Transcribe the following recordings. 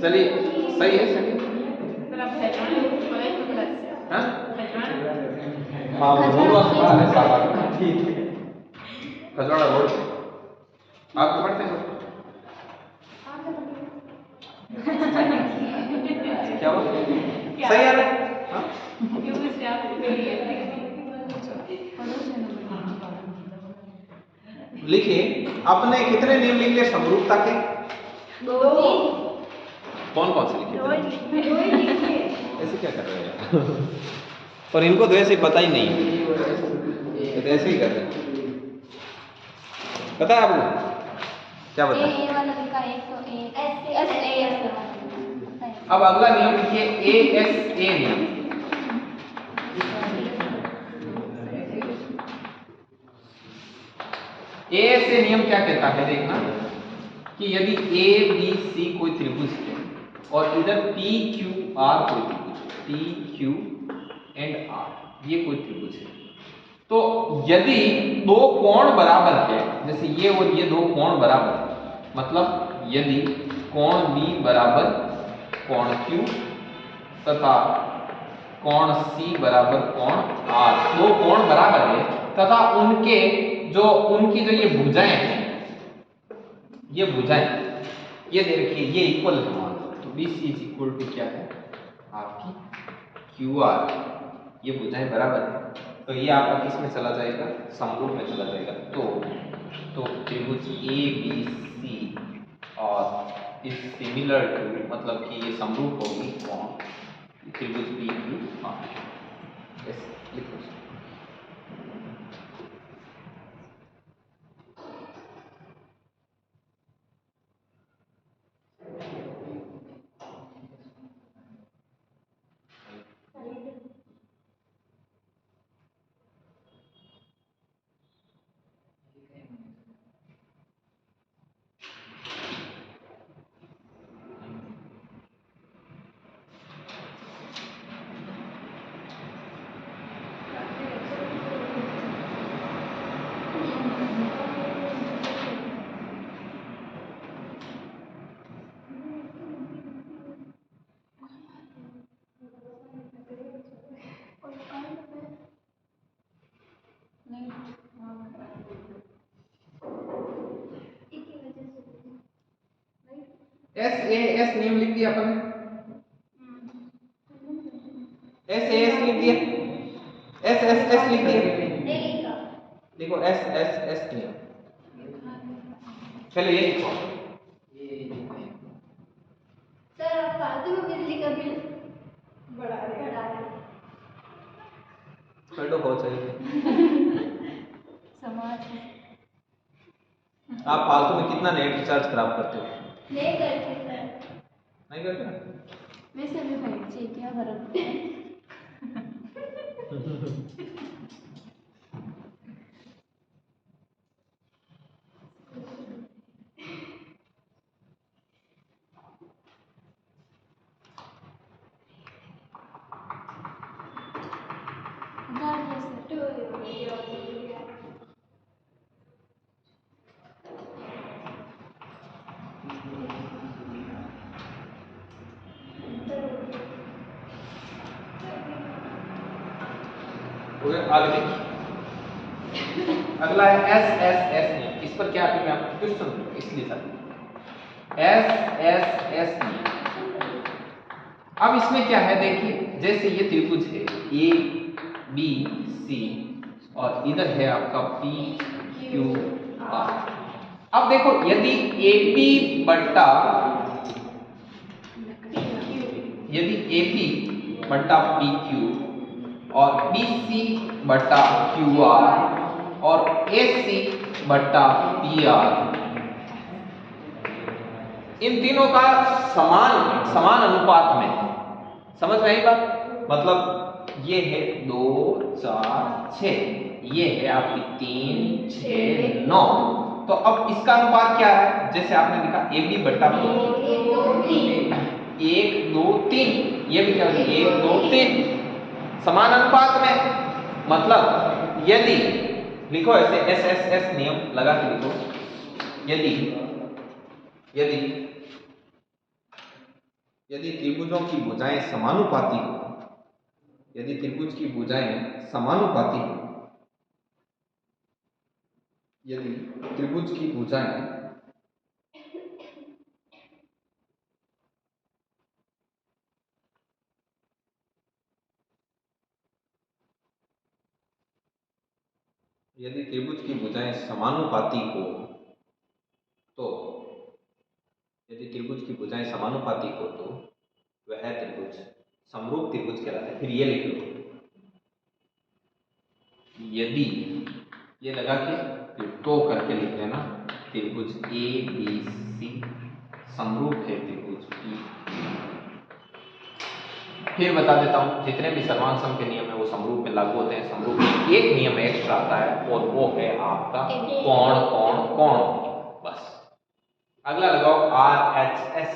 चलिए सही है सही है। हाँ हाँ बोलो सवाल है सवाल ठीक है। खजवाड़ा रोड आप तो पढ़ते हो क्या बोल सही है ना? हाँ? लिखिए आपने कितने नियम लिख लिए समरूपता के? कौन कौन से लिखे? ऐसे क्या कर रहे हैं और इनको तो ऐसे पता ही नहीं, तो ऐसे ही कर रहे हैं। पता है आपको क्या पता है? अब अगला नियम लिखिए ASA नियम। ASA नियम क्या कहता है देखना कि यदि ABC कोई त्रिभुज है और इधर PQR कोई त्रिभुज है, PQR ये कोई त्रिभुज है, तो यदि दो कोण बराबर है, जैसे ये और ये दो कोण बराबर है, मतलब यदि कोण B बराबर कोण Q तथा कोण C बराबर कोण R, दो कोण बराबर है तथा उनकी जो ये भुजाएं हैं, ये भुजाएं ये देखिए ये इक्वल है, तो BC इज इक्वल टू क्या है आपकी QR, ये भुजाएं बराबर है, तो ये आपका किस में चला जाएगा? समरूप में चला जाएगा। तो त्रिभुज ABC और इज सिमिलर टू, मतलब कि ये समरूप होगी कौन? त्रिभुज PQR। यस लिखो। SAS नियम लिख दिया अपन ने, SAS लिख दिया, SSS लिख दिया, देखो SSS नियम, चलो ये लिखो। सर आप फालतू में बिजली का बिल बढ़ा रहे कर दो बहुत सही। समाज आप फालतू में कितना नेट रिचार्ज खराब करते हो? नहीं करते सर, नहीं करते ना? वैसे भी 5G क्या फर्क है? आगे देखिए, अगला है SSS नियम। इस पर क्या है मैं आपको क्वेश्चन दूंगा इसलिए सर SSS नियम। अब इसमें क्या है देखिए, जैसे ये त्रिभुज है ABC और इधर है आपका PQR। अब देखो यदि AB बट्टा PQ और BC बट्टा QR और AC बट्टा PR, इन तीनों का समान अनुपात में, समझ में आई बात? मतलब ये है 2 4 6, ये है आपकी 3 6 9, तो अब इसका अनुपात क्या है? जैसे आपने लिखा AB बट्टा PQ, 1 2 3, ये भी क्या होगी 1 2 3, समान अनुपात में। मतलब यदि लिखो ऐसे SSS नियम लगा के लिखो, यदि यदि त्रिभुजों की भुजाएं समानुपाती हो, यदि त्रिभुज की भुजाएं समानुपाती हो, यदि त्रिभुज की भुजाएं यदि त्रिभुज की भुजाएं समानुपाती हो, तो यदि त्रिभुज की भुजाएं समानुपाती हो तो वह त्रिभुज समरूप त्रिभुज कहलाता है। फिर ये लिख लो, यदि ये लगा के फिर तो करके लिख लेना, त्रिभुज ए बी सी समरूप है त्रिभुज पी। फिर बता देता हूं, जितने भी सर्वांग सम के नियम है वो समरूप में लागू होते हैं। समरूप में एक नियम एक्स्ट्रा आता है और वो है आपका कोण कोण कोण। बस अगला लगाओ आर एच एस।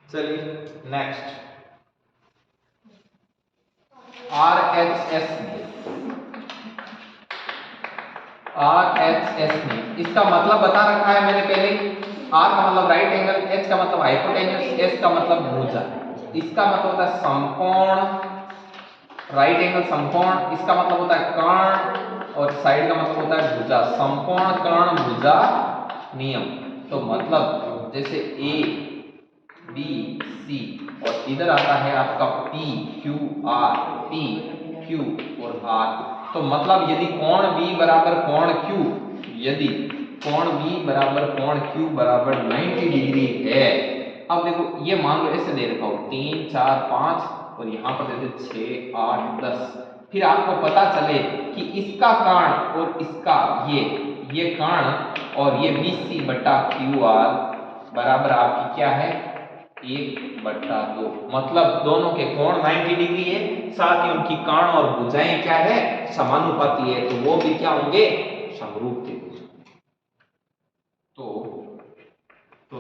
चलिए नेक्स्ट, आर एच एस में इसका मतलब बता रखा है मैंने पहले। आर का मतलब राइट एंगल, एच का मतलब हाइपोटेन्यूज, एस का मतलब भुजा। इसका मतलब होता है समकोण, राइट एंगल समकोण। इसका मतलब होता है कर्ण और साइड का मतलब होता है भुजा। समकोण कर्ण भुजा नियम। तो मतलब जैसे ए बी सी और इधर आता है आपका P Q R, P Q और आर। तो मतलब यदि कोण बी बराबर कोण क्यू, यदि कोण बी बराबर कोण क्यू बराबर 90 डिग्री है। अब देखो ये मान लो ऐसे दे रखा हो 3 4 5 और यहाँ पर दे दे 6 8 10। फिर आपको पता चले कि इसका कर्ण और इसका ये कर्ण और ये बी सी बट्टा क्यू आर बराबर आपकी क्या है 1/2। मतलब दोनों के कोण 90 डिग्री है, साथ ही उनकी कर्ण और भुजाएं क्या है समानुपाती है। तो वो भी क्या होंगे समरूप त्रिभुज। तो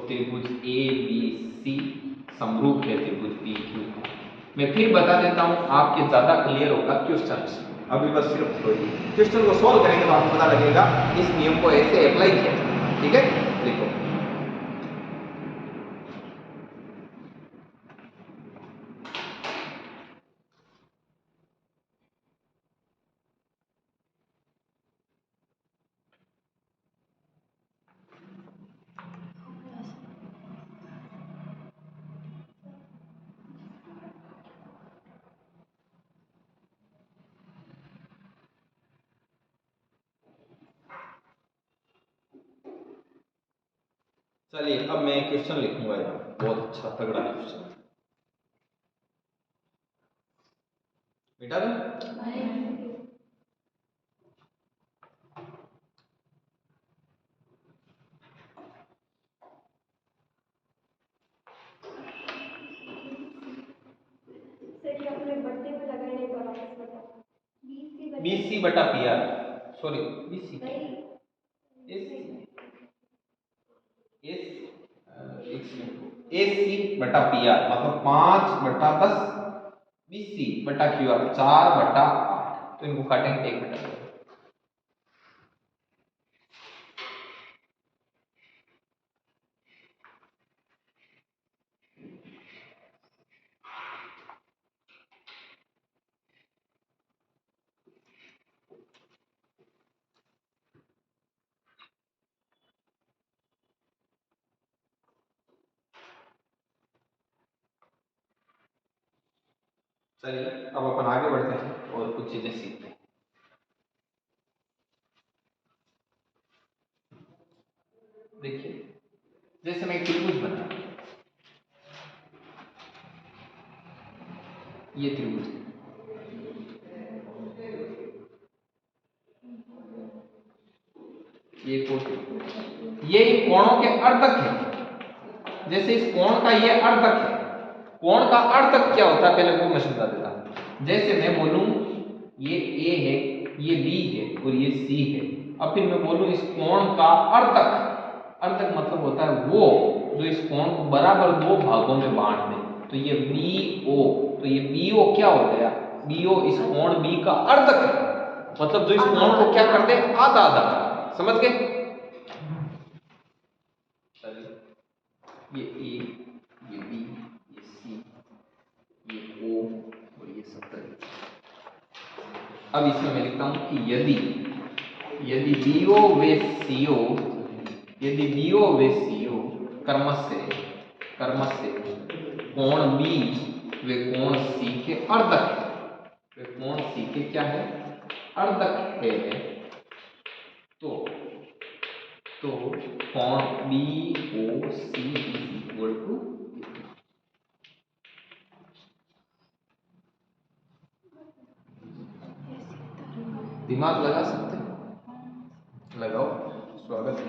त्रिभुज ए बी सी समरूप है त्रिभुज पी क्यू। मैं फिर बता देता हूं, आपके ज्यादा क्लियर होगा क्वेश्चन। अभी बस सिर्फ क्वेश्चन को सॉल्व करेंगे तो आपको पता लगेगा इस नियम को ऐसे अप्लाई किया। ठीक है, देखो चलिए अब मैं क्वेश्चन लिखूंगा यहाँ, बहुत अच्छा तगड़ा क्वेश्चन। बेटा सर ये अपने बर्थडे पे लगाने का वापस बता। बीसी बटा P R, sorry BC S C बटा पी आर मतलब 5/10 बीसी बटा क्यू आर 4/8। तो इनको काटेंगे 1/2। चलिए अब अपन आगे बढ़ते हैं और कुछ चीजें सीखते हैं। देखिए जैसे मैं एक त्रिभुज बना, ये त्रिभुज है, ये कोण, ये कोणों के अर्धक है। जैसे इस कोण का ये अर्धक है, कोण का अर्धक क्या होता है पहले वो मैं समझा देता हूं। जैसे मैं बोलूं ये ए है, ये बी है और ये सी है, अब फिर मैं बोलूं इस कोण का अर्धक, अर्धक मतलब होता है वो जो इस कोण को बराबर दो भागों में बांट दे। तो ये बी ओ, तो ये बी ओ क्या हो गया, बी ओ इस कोण बी का अर्धक है, मतलब जो इस कोण को क्या कर दे, आधा आधा, समझ गए। ये ए, ये बी, ये सी, ये ओ और ये 70। अब इसमें मैं लिखता हूं कि यदि बीओ व सीओ, यदि बीओ व सीओ कर्मस्य कोण बी व कोण सी के अर्धक है, वे कोण सी के क्या है, अर्धक है, तो कोण B O C is equal to, दिमाग लगा सकते हैं, लगाओ, स्वागत है।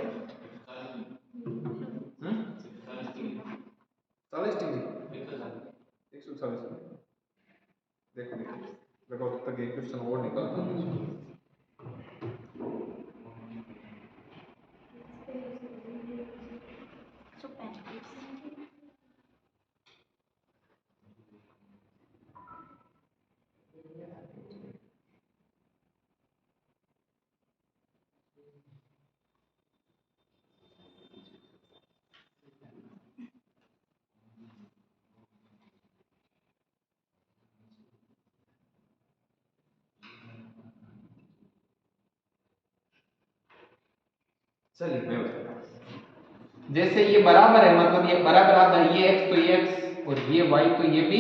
40 डिग्री 140, देखो लगाओ, तब तक एक क्वेश्चन और निकालता हूँ। चलिए मैं बताता हूं। जैसे ये बराबर है, मतलब ये बराबर आता है, ये x तो ये x और ये y तो ये भी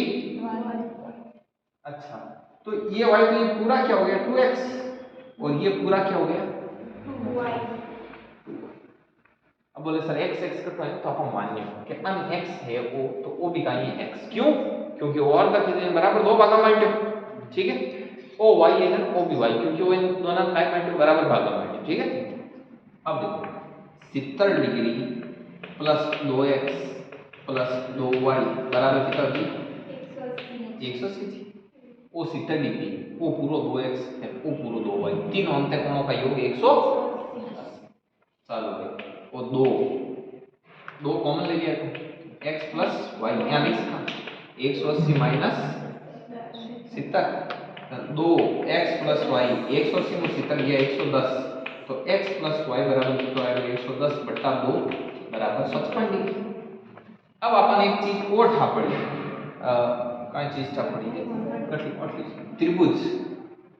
अच्छा, तो ये y तो ये पूरा क्या हो गया 2x और ये पूरा क्या हो गया 2y। अब बोले सर x x करता है तो आप मानिए कि अन x है वो, तो o भी का ही x, क्यों, क्योंकि वो और तक है बराबर दो भागा बांटे, ठीक है, o y है ना o भी y, क्योंकि वो इन दोनों का बांटे बराबर भागा बांटे, ठीक है। अब देखो 70 degree plus 2x plus 2y बराबर कितना होगी 180 थी। वो 70 डिग्री, वो पूरा 2x है, वो पूरा 2y, तीनों अंत कोणों का योग 180। चालू है वो दो कॉमन ले लिया तो x प्लस वाई, यहाँ लिख सकता 180 माइनस 70, दो x प्लस वाई, 180 में 70 गया 110, तो x प्लस वाई बराबर कितना आएगा 110 बट्टा 2 बराबर 55 डिग्री। अब अपन एक चीज और ठा पड़ी, काय चीज ठा पड़ी है, त्रिभुज,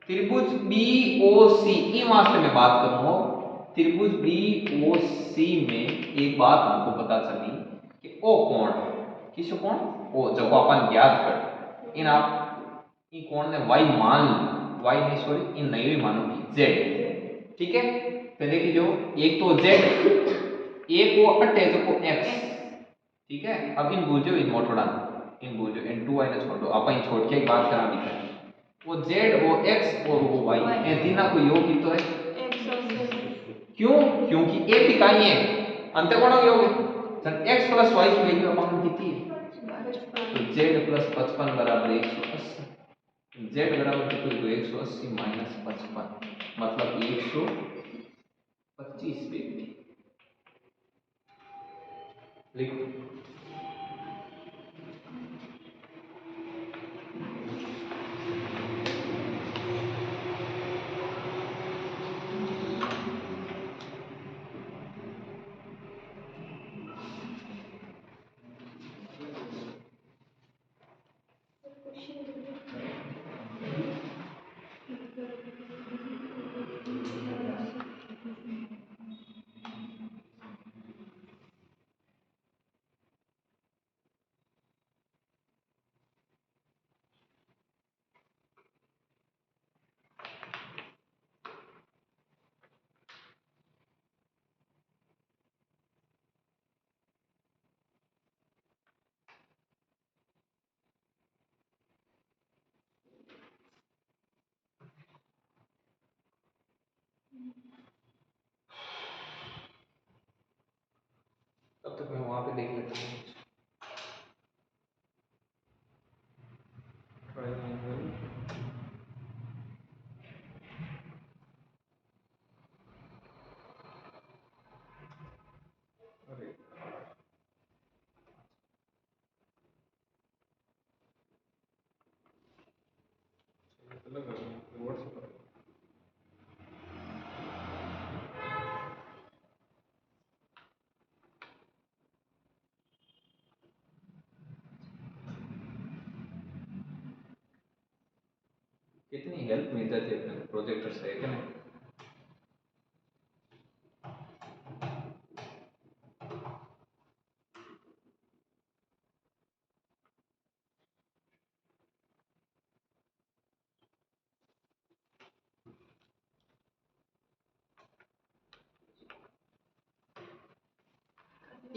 त्रिभुज BOC, ई वास्ते में बात करूंगा, त्रिभुज BOC में एक बात हमको पता चली कि ओ कोण, किस कोण, ओ जब अपन ज्ञात कर इन आप ई कोण ने y मान, y नहीं सॉरी इन नहीं भी मानो कि z, ठीक है। पहले की जो एक तो z, एक वो अटे जो को x, ठीक है। अब इन बूझो इन मोटोड़ा, इन बूझो इन 2y ने छोड़ दो, अपन छोड़ के एक बात करा भी है, वो z वो x और वो y, ये तीनों को योग ही तो है, क्यों, क्योंकि a भी काई है अंतःकोण योग है, जब x प्लस y की वैल्यू अपन कितनी है, तो z प्लस 55 बराबर 180, z बराबर कितना तो 180 माइनस 55 मतलब 125 डिग्री, लिखो। कितनी हेल्प मिलती थी अपने प्रोजेक्टर से, है ना?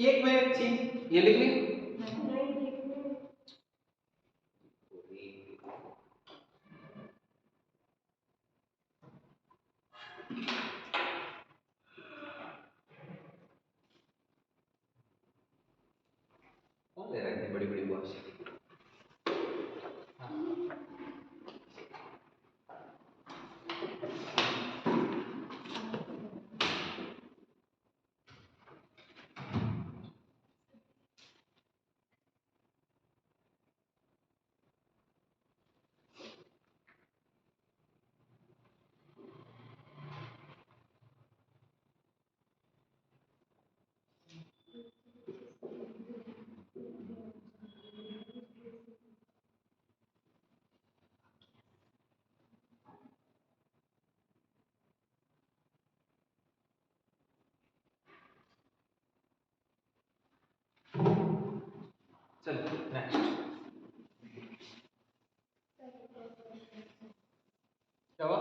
एक मिनट चीज ये लिख ली। कौन ले रहा है इतनी बड़ी बड़ी बॉक्स? चल नेक्स्ट क्या हुआ?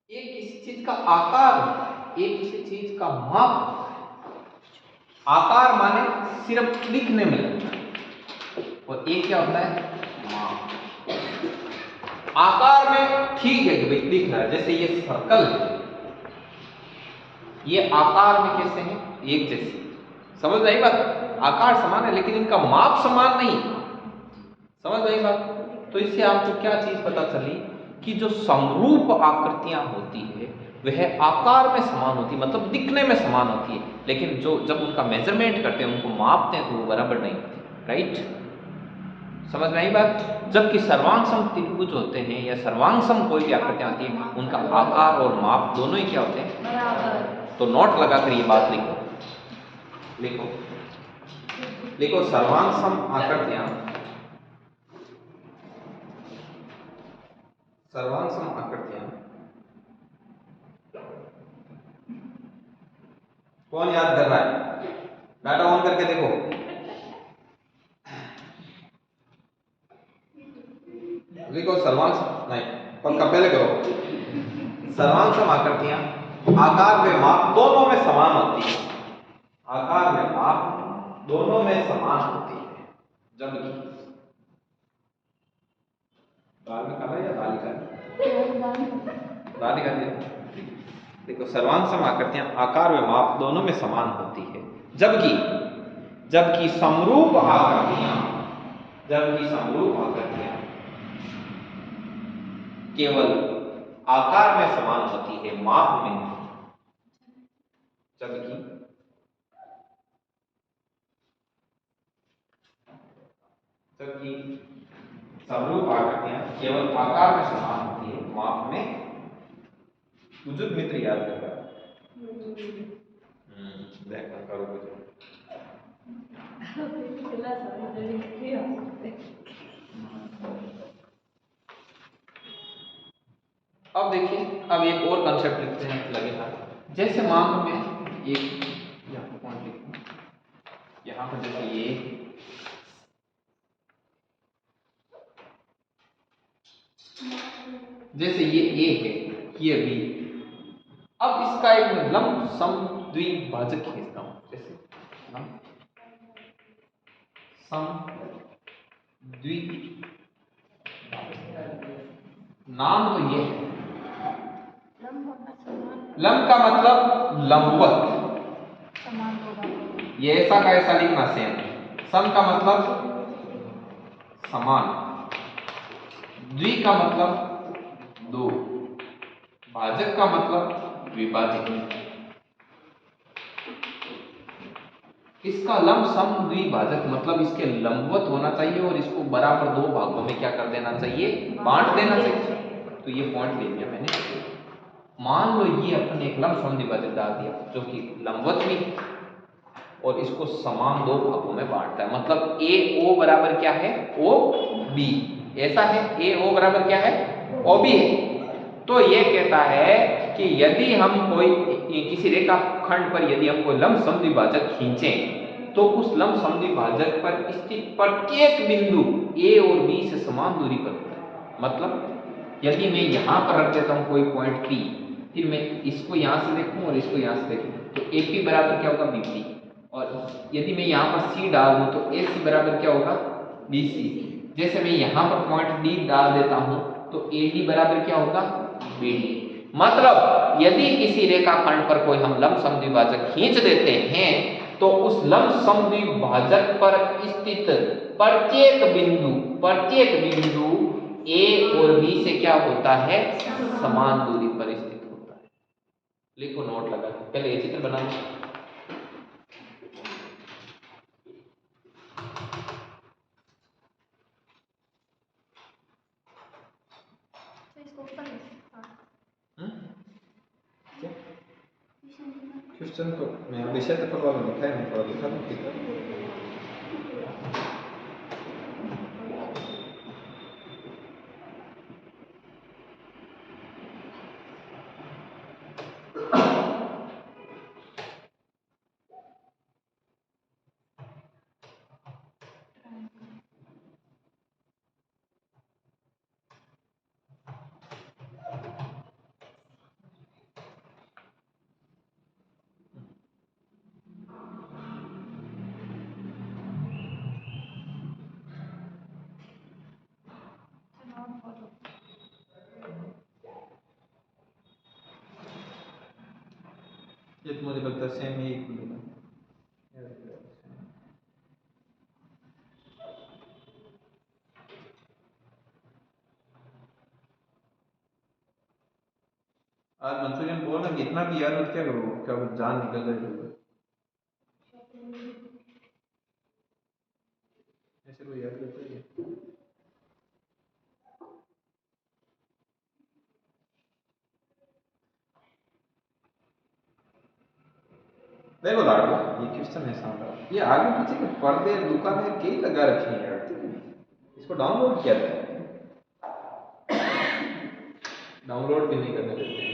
एक किसी चीज का आकार, एक किसी चीज का माप। आकार माने सिर्फ दिखने में लगता है, और एक क्या होता है? माप। आकार में ठीक है कि भाई दिख रहा है, जैसे ये सर्कल है, ये आकार में कैसे हैं? एक जैसे। समझ में आई बात? आकार समान है लेकिन इनका माप समान नहीं। समझ में आई बात? तो इससे आपको क्या चीज पता चली कि जो समरूप आकृतियां होती है वह आकार में समान होती है, मतलब दिखने में समान होती है, लेकिन जो जब उनका मेजरमेंट करते हैं, उनको मापते हैं, तो वो बराबर नहीं होती। राइट? समझ में आई बात? जबकि सर्वांग सम त्रिभुज होते हैं या सर्वांग सम कोई भी आकृतियां होती है, उनका आकार और माप दोनों ही क्या होते हैं? बराबर। तो नोट लगाकर ये बात लिखो, लिखो लिखो सर्वांग सम आकृतियां, सर्वांग सम आकृतियां कौन याद कर रहा है? डाटा ऑन करके देखो। लिखो सर्वांग नहीं, पक्का पहले करो। सर्वांग सम आकृतियां आकार में माप दोनों में समान होती है, आकार में माप दोनों में समान होती है, जबकि दाल में खाना या दाल का दाल का देखो सर्वांग सम आकृतियां आकार व माप दोनों में समान होती है, जबकि जबकि समरूप आकृतियां, जबकि समरूप आकृतियां केवल आकार में समान होती है, माप में नहीं। जबकि जबकि समरूप आकृतियां केवल आकार में समान होती है, माप में। कुछ मित्र याद कर रहा देखा करो कुछ। अब देखिए, अब एक और कंसेप्ट लिखते हैं लगेगा। जैसे मान लो मैं एक यहाँ पॉइंट लिखूं, यहाँ पर जैसे ये ए है, ये बी। अब इसका एक मैं लंब सम द्विभाजक खींचता हूं, जैसे लंब सम द्विभाजक। नाम तो ये है, लंब का मतलब लंबवत, ये ऐसा का ऐसा लिखना सेम। सम का मतलब समान, द्वि का मतलब दो, भाजक का मतलब विभाजक। इसका लंब समद्विभाजक मतलब इसके लंबवत होना चाहिए और इसको बराबर दो भागों में क्या कर देना चाहिए, बांट देना चाहिए। तो ये पॉइंट ले लिया मैंने। मान लो ये अपने एक लंब समद्विभाजक डाल दिया जो कि लंबवत भी और इसको समान दो भागों में बांटता है, मतलब ए ओ बराबर क्या है, ओ बी। ऐसा है, ए ओ बराबर क्या है, ओ बी है। तो ये कहता है कि यदि हम कोई किसी रेखाखंड पर यदि हम कोई लंब समद्विभाजक खींचें तो उस लंब समद्विभाजक पर स्थित प्रत्येक बिंदु ए और बी से समान दूरी पर होता है। मतलब यदि मैं यहां पर रख देता हूं कोई पॉइंट पी, फिर मैं इसको यहां से देखूं और इसको यहां से देखूं तो ए पी बराबर क्या होगा, बी पी। और यदि मैं यहाँ पर C डाल दूं तो AC बराबर क्या होगा, BC। जैसे मैं यहाँ पर पॉइंट D डाल देता हूं तो AD बराबर क्या होगा, BD। मतलब यदि किसी रेखाखंड पर कोई हम लंब समद्विभाजक खींच देते हैं तो उस लंब समद्विभाजक पर स्थित प्रत्येक बिंदु A और B से क्या होता है, समान दूरी पर स्थित होता है। लिखो नोट लगा, पहले ये चित्र बना लो। क्वेश्चन तो मैं विषय तो पढ़वा लो, लिखा है नहीं पढ़वा, लिखा तो ठीक है। ये तो मुझे लगता है सेम ही खुलेगा। आज मंचूरियन बोलना इतना भी याद मत क्या करो, क्या जान निकल जाए ऐसे कोई याद करता है। देखो लाडो, ये क्वेश्चन है सामने, ये आगे पीछे के पर्दे दुकानें कई लगा रखी हैं यार, इसको डाउनलोड किया था, डाउनलोड भी नहीं करने देते हैं।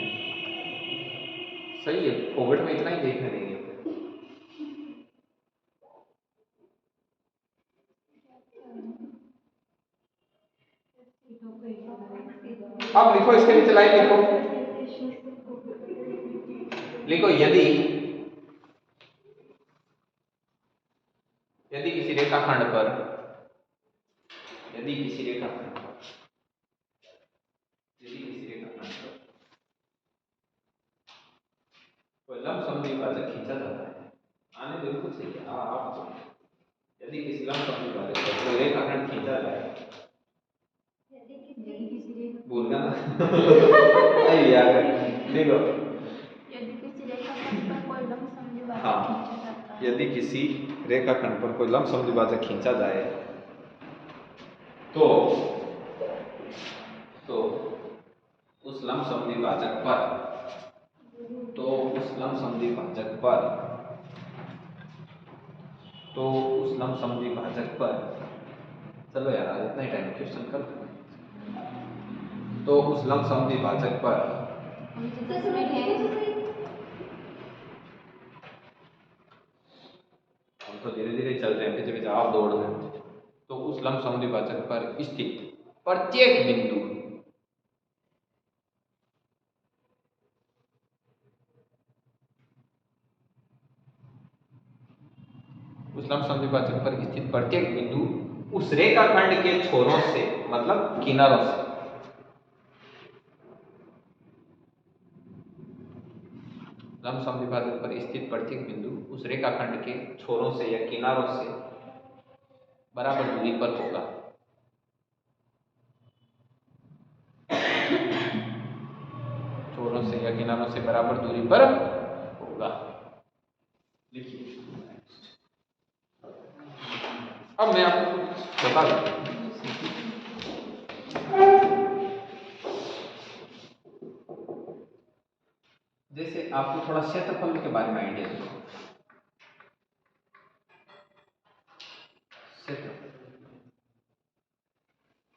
सही है, कोविड में इतना ही देखने देंगे। अब लिखो, इसके नीचे लाइन लिखो यदि किसी रेखाखंड पर कोई लंब समद्विभाजक खींचा जाता है, आने बिल्कुल सही है। आप यदि किसी लंब समद्विभाजक पर कोई रेखाखंड खींचा जाए, भूल गया ना यार देखो, यदि किसी रेखाखंड पर कोई लंब समद्विभाजक खींचा जाए तो उस लंब समद्विभाजक पर चलो यार आज इतना ही टाइम क्वेश्चन कर, तो उस लंब समद्विभाजक पर हम तो धीरे धीरे चल रहे हैं, पीछे पीछे आप दौड़ रहे हैं। तो उस लंब समद्विभाजक पर स्थित प्रत्येक बिंदु उस रेखाखंड के छोरों से मतलब किनारों से, लंब समद्विभाजक पर स्थित प्रत्येक बिंदु उस रेखाखंड के छोरों से या किनारों से बराबर दूरी पर होगा। छोरों से या किनारों से बराबर दूरी पर होगा। लिखिए अब मैं आपको बता देता हूँ। जैसे आपको थोड़ा क्षेत्रफल के बारे में आइडिया दो।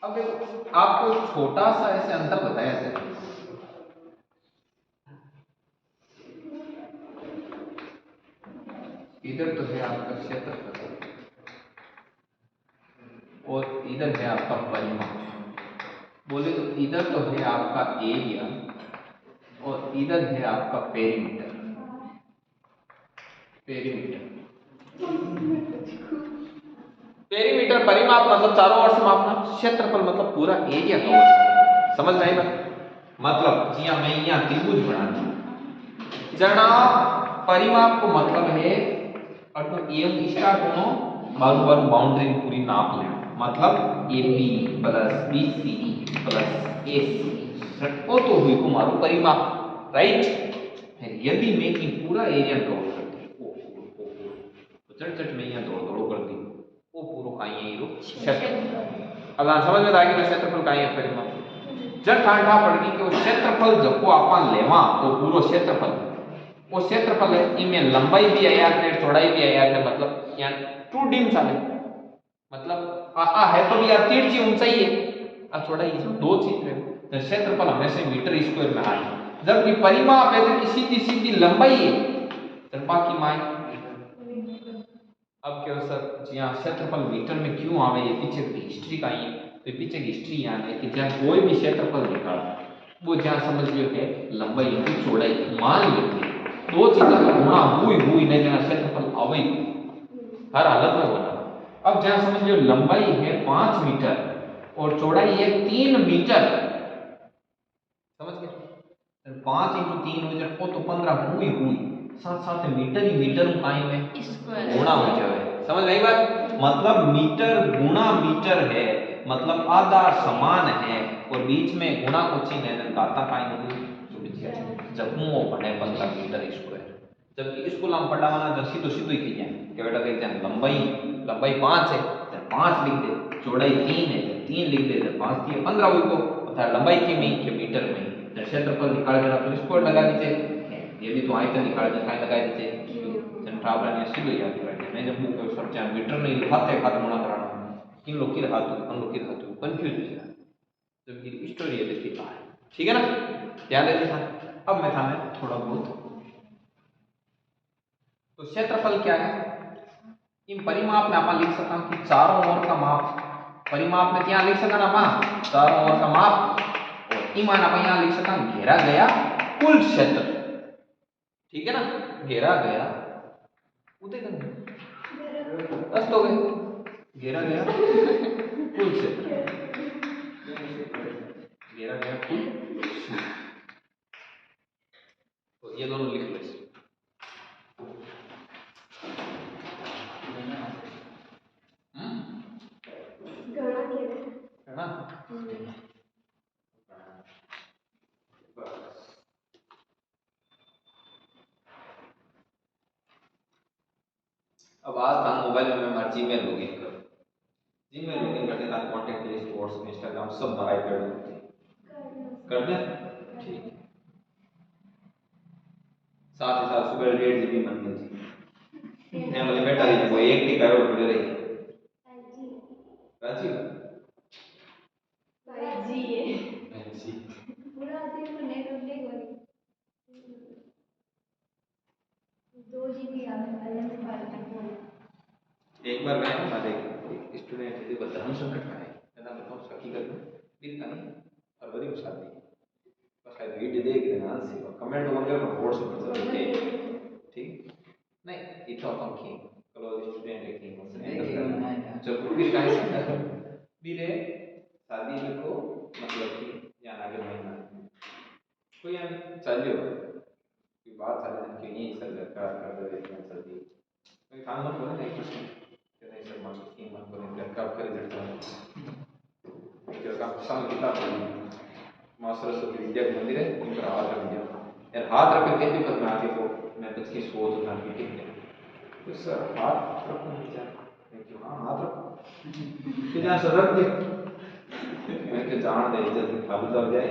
अब देखो आपको एक छोटा सा ऐसे अंतर बताया जाए। इधर तो है आपका क्षेत्रफल और इधर है आपका परिमाप। बोले तो इधर तो है आपका एरिया और इधर है आपका पेरीमीटर। पेरीमीटर परिमाप मतलब चारों ओर से मापना, क्षेत्रफल मतलब पूरा एरिया कवर। समझ में आई बात? मतलब जिया मैं यहाँ त्रिभुज बनाना जना परिमाप को मतलब है अटो एम स्टार्ट होनो बाजू बाजू बाउंड्री पूरी नाप ले, मतलब AB plus BC plus AC वो तो हुई को मारो परिमाप, राइट। यदि मैं की पूरा एरिया कवर कर दी तो चट में यहाँ दौड़ दौड़ कर दी वो पूरा काई है ये क्षेत्रफल। अब समझ में आ गई तो क्षेत्रफल काई है परिमाप। जब ठाठा पड़ गई कि वो क्षेत्रफल जको आपन लेवा तो पूरा क्षेत्रफल वो क्षेत्रफल है इनमें लंबाई भी आया है चौड़ाई भी आया है, मतलब यहाँ 2D में चले, मतलब आ है तो भी यार तिरछी ऊंचाई है आ चौड़ाई है, दो चीज है। तो क्षेत्रफल हमेशा मीटर स्क्वायर में आए, जबकि परिमाप है तो सीधी सीधी लंबाई है तो बाकी माय। अब क्या सर जी हाँ क्षेत्रफल मीटर में क्यों आवे, ये पीछे की हिस्ट्री का ही है। तो पीछे की हिस्ट्री यहाँ है कि जहाँ कोई भी क्षेत्रफल निकाल वो जहाँ समझ लियो है लंबाई इंटू चौड़ाई मान लो दो चीजें गुणा हुई नहीं जहाँ क्षेत्रफल आवे हर हालत में होना। अब जहाँ समझ लियो लंबाई है 5 मीटर और चौड़ाई है 3 मीटर, समझ गए 5 इंटू 3 मीटर को तो 15 हुई साथ साथ मीटर ही मीटर काई में गुणा हो जाए। समझ में आई बात? मतलब मीटर गुणा मीटर है, मतलब आधा समान है और बीच में गुणा को चिन्ह है घाता काई नहीं जुड़ जाए जब वो बने 15 मीटर स्क्वायर। जबकि स्कूल हम पढ़ावाना जो सीधो सीधो ही की जाए कि बेटा देखते हैं लंबाई 5 है तो 5 लिख दे, चौड़ाई 3 है तो 3 लिख दे तो 5 3 15 हुई को अर्थात लंबाई की में के मीटर में क्षेत्रफल निकाल देना तो स्क्वायर लगा दीजिए, यदि तो आयतन निकाल देना काय लगा दीजिए जनठावरा ने सीधो याद कर दिया। मैं जब बुक में सब चाहे मीटर नहीं लिखाते हाथ गुणा कराना इन लोग की हाथ हम लोग की हाथ कंफ्यूज हो जाए जबकि स्टोरी है देखिए कहां है, ठीक है ना, ध्यान दे देखा। अब मैं था मैं थोड़ा बहुत तो क्षेत्रफल क्या है इन परिमाप में आप लिख सकता हूं कि चारों ओर का माप, परिमाप में क्या लिख सकता ना आप चारों ओर का माप और ईमान आप यहां लिख सकता हूं घेरा गया कुल क्षेत्र, ठीक है ना, घेरा गया उदय बस तो गए घेरा गया कुल क्षेत्र, घेरा गया कुल क्षेत्र। तो ये दोनों लिख लो है ना। अब आज था मोबाइल में मैं हमारा जीमेल लॉगिन करूं, जीमेल लॉगिन करने का कांटेक्ट लिस्ट व्हाट्सएप इंस्टाग्राम सब आईपैड में कर दें, ठीक। साथ ही साथ सुबह 1.5 GB मन में जी ने वाली बेटा रही वो एक टी करो जुड़े रही राजी जी है जी पूरा दिन को नेट अपडेट हो रही 2 GB आ गया एक बार मैं हमारे एक स्टूडेंट थे वो धर्म संकट में है ना बताऊं हकीकत में फिर कहीं फरवरी में शादी बस शायद वीडियो देख देना से कमेंट वगैरह में व्हाट्सएप पर सब ठीक ठीक नहीं इतना तो की क्लोज स्टूडेंट है कि जब फिर कहीं फिर शादी को मतलब कि या आगे महीना कोई चलियो की बात सारे दिन के नहीं सर कर दे सर्दी कोई काम मत करो नहीं कुछ नहीं सर मतलब की मत करो लड़का कर देता है जो काम साल किताब मां सरस्वती विद्या मंदिर है इन पर हाथ रख दिया यार हाथ रख के भी करना आगे को मैं कुछ की सोच ना मीटिंग में तो सर हाथ रखो विचार क्यों हां हाथ रखो बिना सरक दे मैं के जान दे जल्दी खाली तो जाए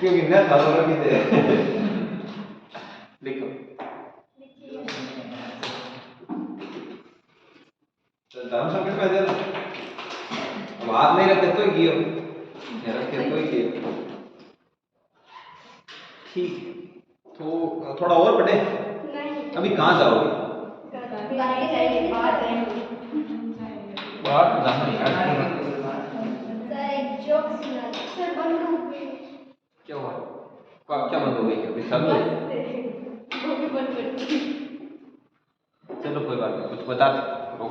क्योंकि ना खाली रखी दे लिखो तो धर्म संकट में दे अब हाथ नहीं रखते तो ही कियो रखे तो ही कियो ठीक तो थोड़ा और पढ़े नहीं अभी कहाँ जाओगे बाहर जाएंगे बाहर जाएंगे बाहर जाना यार सर एक जोक सुना सर बंदूक क्या हुआ क्या बंद हो गई अभी सब वो भी बंद कर दी चलो कोई बात नहीं कुछ बता दो